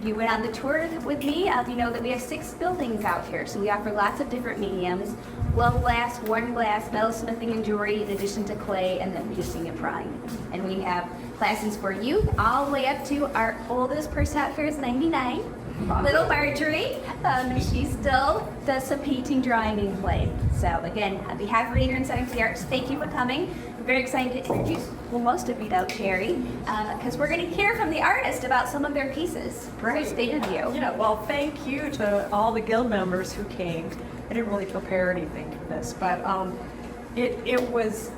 You went on the tour with me. You know that we have 6 buildings out here, so we offer lots of different mediums. Glow glass, worn glass, metalsmithing and jewelry, in addition to clay, and then piercing and prying. And we have classes for youth all the way up to our oldest per set fair is 99. Little Marjorie, she still does some painting, drawing, and clay. So again, on behalf of Adrian Center, thank you for coming. I'm very excited to introduce, well, most of you know, Sherry, because we're going to hear from the artist about some of their pieces. Great state of you. Yeah, well, thank you to all the guild members who came. I didn't really prepare anything for this, but it was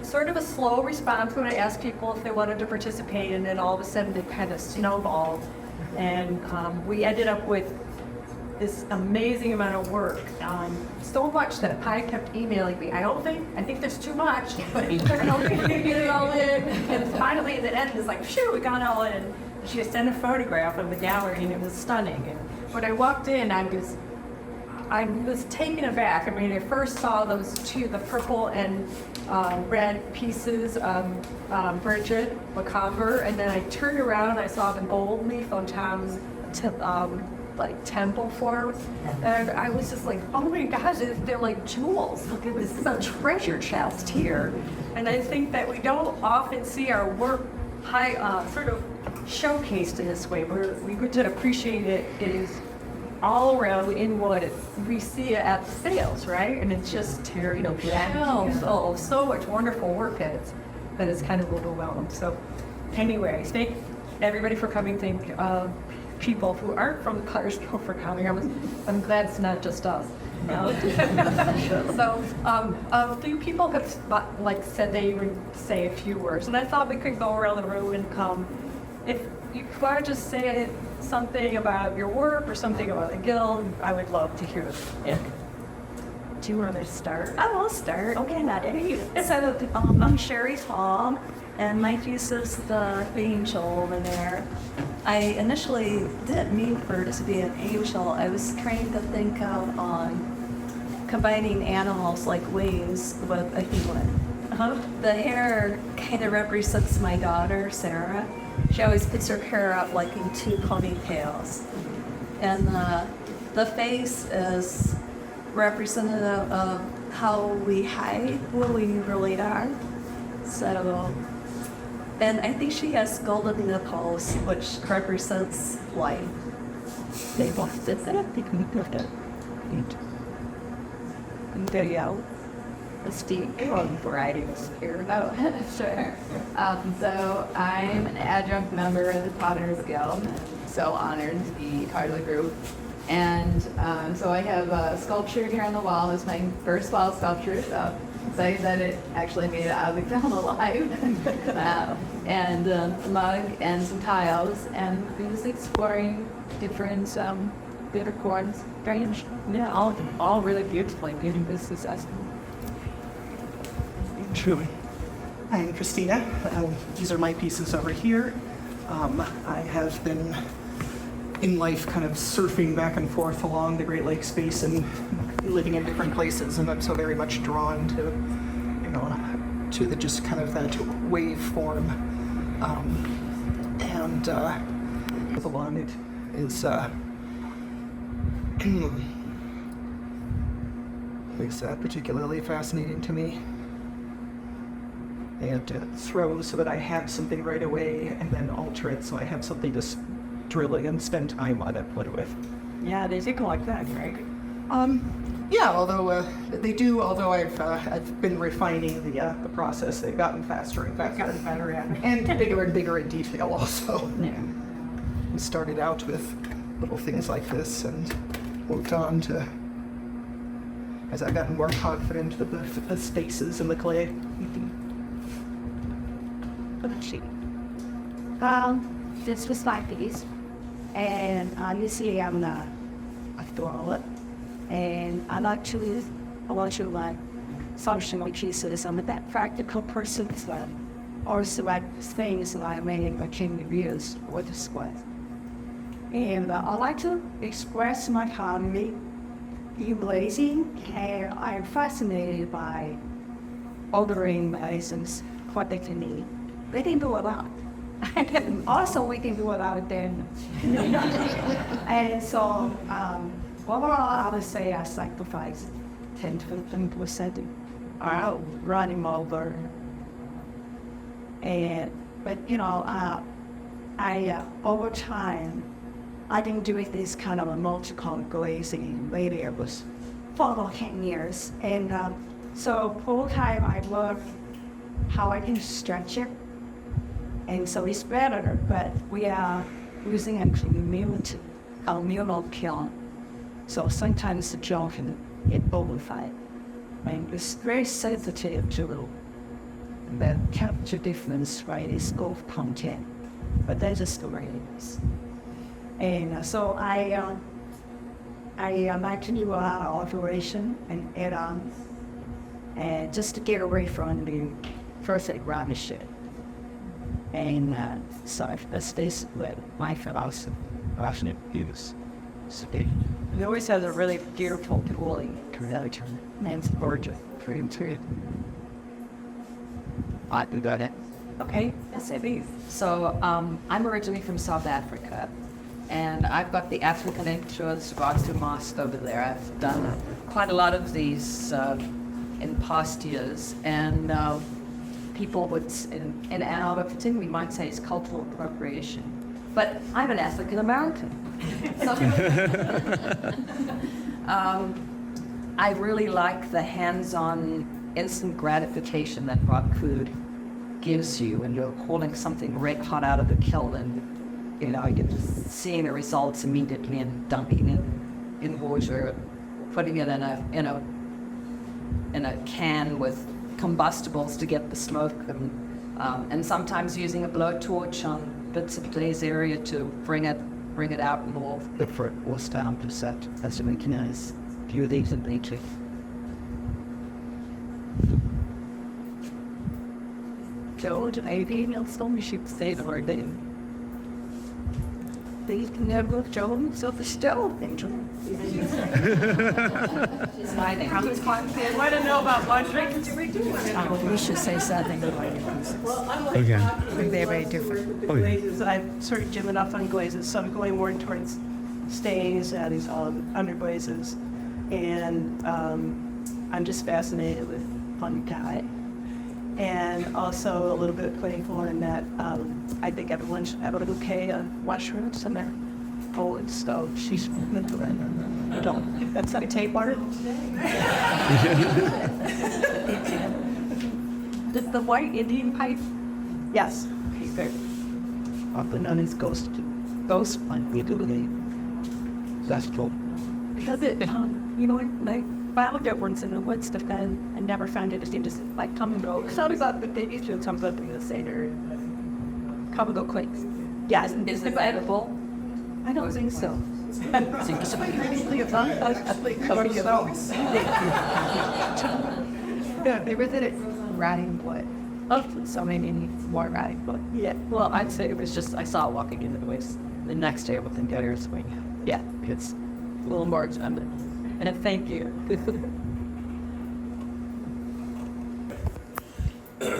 sort of a slow response when I asked people if they wanted to participate, and then all of a sudden it kind of snowballed. And we ended up with this amazing amount of work. So much that Pi kept emailing me. I think there's too much. But I don't think we can get it all in. And finally at the end, it's like, phew, we got it all in. She just sent a photograph of the gallery, and it was stunning. And when I walked in, I was taken aback. I mean, I first saw those two, the purple and red pieces of Bridget McComber, and then I turned around and I saw the gold leaf on Tom's temple form, and I was just like, oh my gosh, they're like jewels. Look at this, a treasure chest here. And I think that we don't often see our work sort of showcased in this way, where we get to appreciate it is all around in what we see it at sales, right? And it's just tearing up shelves. So much wonderful work that it's kind of overwhelmed. So anyways, thank everybody for coming. Thank people who aren't from the Colors Guild for coming. I'm glad it's not just us. So a few people have said they would say a few words, and I thought we could go around the room and come. If you want to just say something about your work or something about the guild, I would love to hear it. Yeah. Do you want to start? I'll start. Okay, not any. So I'm Sherry Hall, and my piece is the angel over there. I initially didn't mean for it to be an angel. I was trying to think of combining animals like wings with a human. The hair kind of represents my daughter, Sarah. She always puts her hair up like in 2 ponytails. And the face is representative of how we hide who we really are. So, and I think she has golden nipples, which represents life. They both did that. And there you go. Steve varieties here. Oh, sure. So I'm an adjunct member of the Potter's Guild. So honored to be part of the group. And so I have a sculpture here on the wall. It's my first wall sculpture. So excited that it actually made it out of the ground alive. And a mug and some tiles. And we're just exploring different bitter corns. Strange. Yeah, all really beautifully. This is awesome. Truly. I'm Christina. These are my pieces over here. I have been in life kind of surfing back and forth along the Great Lakes Basin, living in different places, and I'm so very much drawn to, to the just kind of that wave form. And the one it is is particularly fascinating to me. And throw so that I have something right away, and then alter it so I have something to drill and spend time on it with. Yeah, they think like that, right? Yeah, although they do. Although I've been refining the process, they've gotten faster and faster, Gotten better at it. and bigger in detail also. Yeah. We started out with little things like this and moved on to, as I've gotten more confident with the spaces and the clay. This was my piece, and obviously I'm a thrower, and I want to like functional pieces. I'm that practical person, or select things that I can use with the square. And I like to express my hobby, blazing, and I'm fascinated by ordering items, what they can need. They can do a lot. And also we can do without them. And so, overall, I would say I sacrificed 10 to 15% out running over. But over time, I've been doing this kind of a multicolor glazing maybe it was 4 or 10 years. And so full time I learned how I can stretch it. And so it's better, but we are using actually mural kiln. So sometimes the gel can get overfied. And it's very sensitive to the temperature difference, right? It's scope content. But that's just the way it is. And so I like to do a lot of alteration and add on, and just to get away from the first rubbish shit. And so that's basically my philosophy. It always has a really beautiful tooling. And it's gorgeous. I do that. Okay, yes, I do. So I'm originally from South Africa, and I've got the African influence Vastu Mosque over there. I've done quite a lot of these in past years, and people would, in Ann Arbor particularly, might say it's cultural appropriation. But I'm an African American. I really like the hands-on instant gratification that raw food gives you when you're pulling something red hot out of the kiln, and you're seeing the results immediately and dumping it in water, putting it in a can with combustibles to get the smoke, and sometimes using a blowtorch on bits of glazed area to bring it out more. The fruit was down to set as a mechanism. Few things in nature. George and Adrian should say the word name. They can never Jones so the still Adrian. I want to know about what drinks do we do? We should say something. Okay. I think they're very different. Oh, yeah. Glazes, I'm sort of giving up on glazes, so I'm going more towards stains, these underglazes. And I'm just fascinated with fun dye. And also a little bit playful in that I think everyone should have a bouquet of mushrooms in their Polish stove. She's into it. Don't. That's not a tape order. Does the white Indian pipe? Yes. Okay, good. Often known as ghost plant. We do believe. That's cool. Because it, like Bible difference in the woods stuff, and I never found it. It seemed just like come and go. Sounds about the they used to something in the Seder. Come and go quick. Yes, is it edible? I don't think so. Yeah, they were it rotting wood. Oh, so many more right, but Yeah, well, I'd say it was just, I saw it walking into the waste the next day with the entire swing. Yeah, it's a little more expensive. And thank you.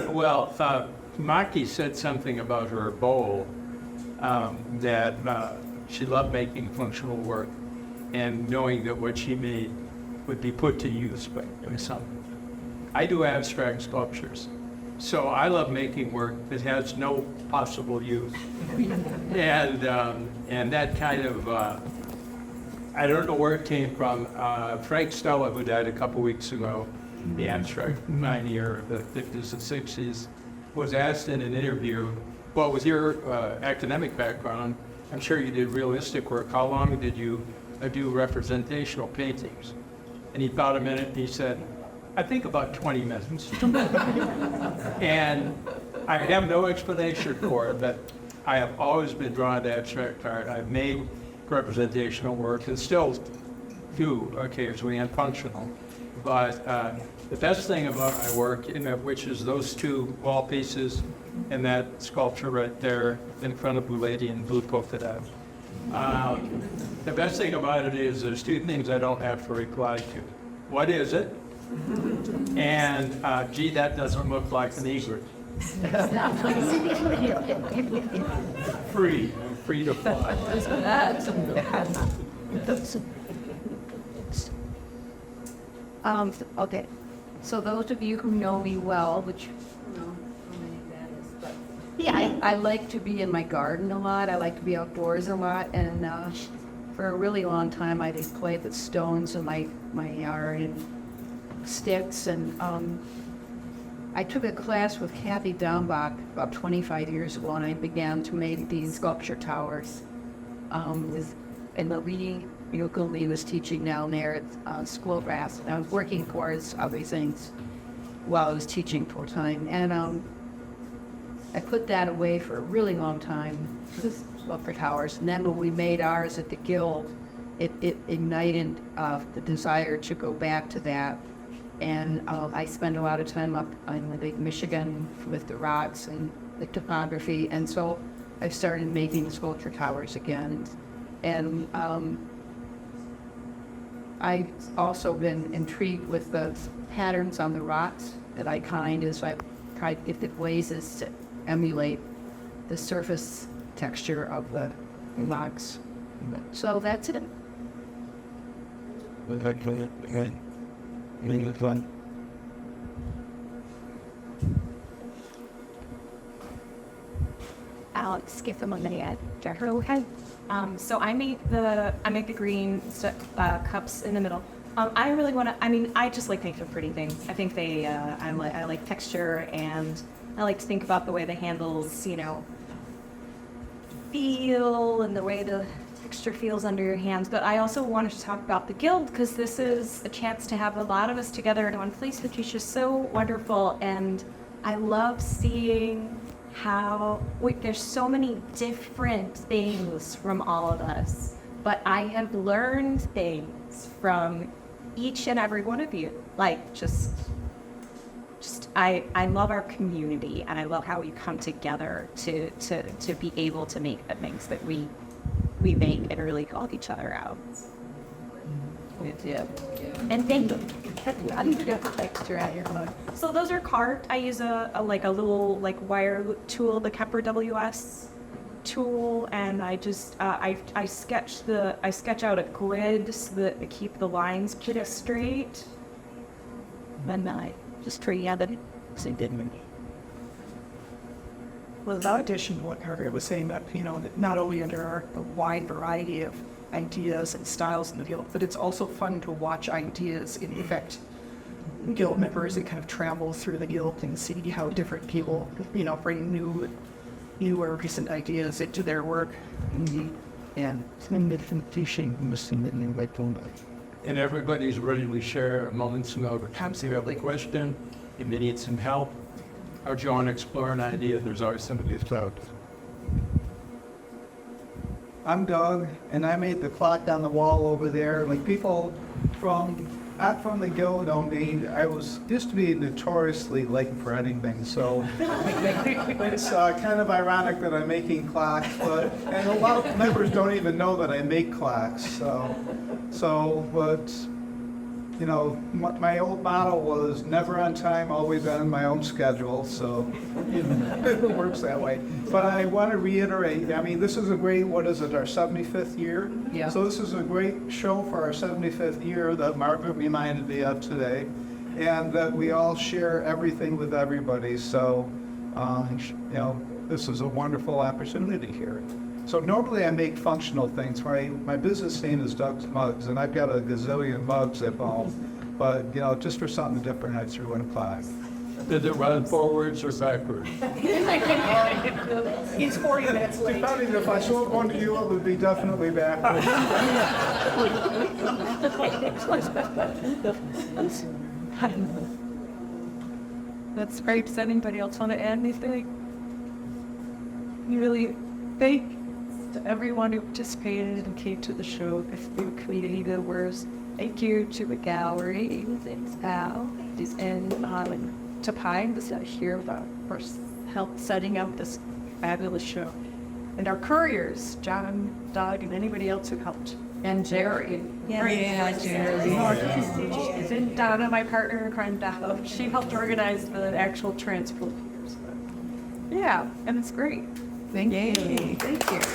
Well, Maki said something about her bowl, that she loved making functional work and knowing that what she made would be put to use by doing something. I do abstract sculptures, so I love making work that has no possible use. And that kind of, I don't know where it came from. Frank Stella, who died a couple weeks ago, the abstract pioneer of the 50s and 60s, was asked in an interview, well, with your academic background, I'm sure you did realistic work. How long did you do representational paintings? And he thought a minute and he said, I think about 20 minutes. And I have no explanation for it, but I have always been drawn to abstract art. I've made representational work and still do occasionally and functional. But the best thing about my work, which is those two wall pieces and that sculpture right there in front of Blue Lady and Blue Polka Dot. The best thing about it is there's two things I don't have to reply to. What is it? And gee, that doesn't look like an egret. Free to fly. Okay. So those of you who know me well, which you know how many that is, but yeah, I like to be in my garden a lot. I like to be outdoors a lot, and for a really long time, I just played with stones in my yard and sticks. And I took a class with Kathy Downbach about 25 years ago, and I began to make these sculpture towers. And the Lee Lee was teaching down there at Schoolgrass, and I was working towards other things while I was teaching full time. And I put that away for a really long time, just sculpture towers. And then when we made ours at the Guild, it ignited the desire to go back to that. And I spend a lot of time up in Lake Michigan with the rocks and the topography, and so I started making sculpture towers again. And I've also been intrigued with the patterns on the rocks that I kind as I've tried different ways to emulate the surface texture of the rocks. So that's it. Alex, skip them on the ad. Go ahead. So I make the green cups in the middle. I really want to. I just like making pretty things. I think they. I like texture, and I like to think about the way the handles, feel, and the way the texture feels under your hands. But I also wanted to talk about the Guild, because this is a chance to have a lot of us together in one place, which is just so wonderful. And I love seeing how there's so many different things from all of us, but I have learned things from each and every one of you. I love our community, and I love how we come together to be able to make the things that we make and really call each other out. And thank you. I need to get the texture out of your mug. So those are carved. I use a little wire tool, the Kepler WS tool, and I just I sketch out a grid so that I keep the lines pretty straight. And I just created it. Well, in addition to what Harriet was saying, that that not only are there a wide variety of ideas and styles in the Guild, but it's also fun to watch ideas infect Guild members and kind of travel through the Guild and see how different people, bring new or recent ideas into their work. And everybody's ready to share a moment's notice. If you have a question, if you need some help, or do you want to explore an idea, there's always somebody who's out. I'm Doug, and I made the clock on the wall over there. People not from the Guild only. I used to be notoriously late for anything, so it's kind of ironic that I'm making clocks. And a lot of members don't even know that I make clocks. My old motto was never on time, always on my own schedule, so it works that way. But I want to reiterate, this is a great, our 75th year? Yeah. So this is a great show for our 75th year that Margaret reminded me of today, and that we all share everything with everybody, so, this is a wonderful opportunity here. So normally I make functional things. My business name is Doug's Mugs, and I've got a gazillion mugs at home. But, just for something different, I threw in a clock. Did it run forwards or backwards? He's 40 minutes late. Depending if I showed one to you, it would be definitely backwards. That's great. Does anybody else want to add anything? You really thank to everyone who participated and came to the show. The community that was. Thank you to the gallery, thanks Al, and to Pine, this here for help setting up this fabulous show. And our couriers, John, Doug, and anybody else who helped. And Jerry. Jerry. And Donna, my partner in crime, she helped organize the actual transport. Yeah, and it's great. Thank you. Thank you.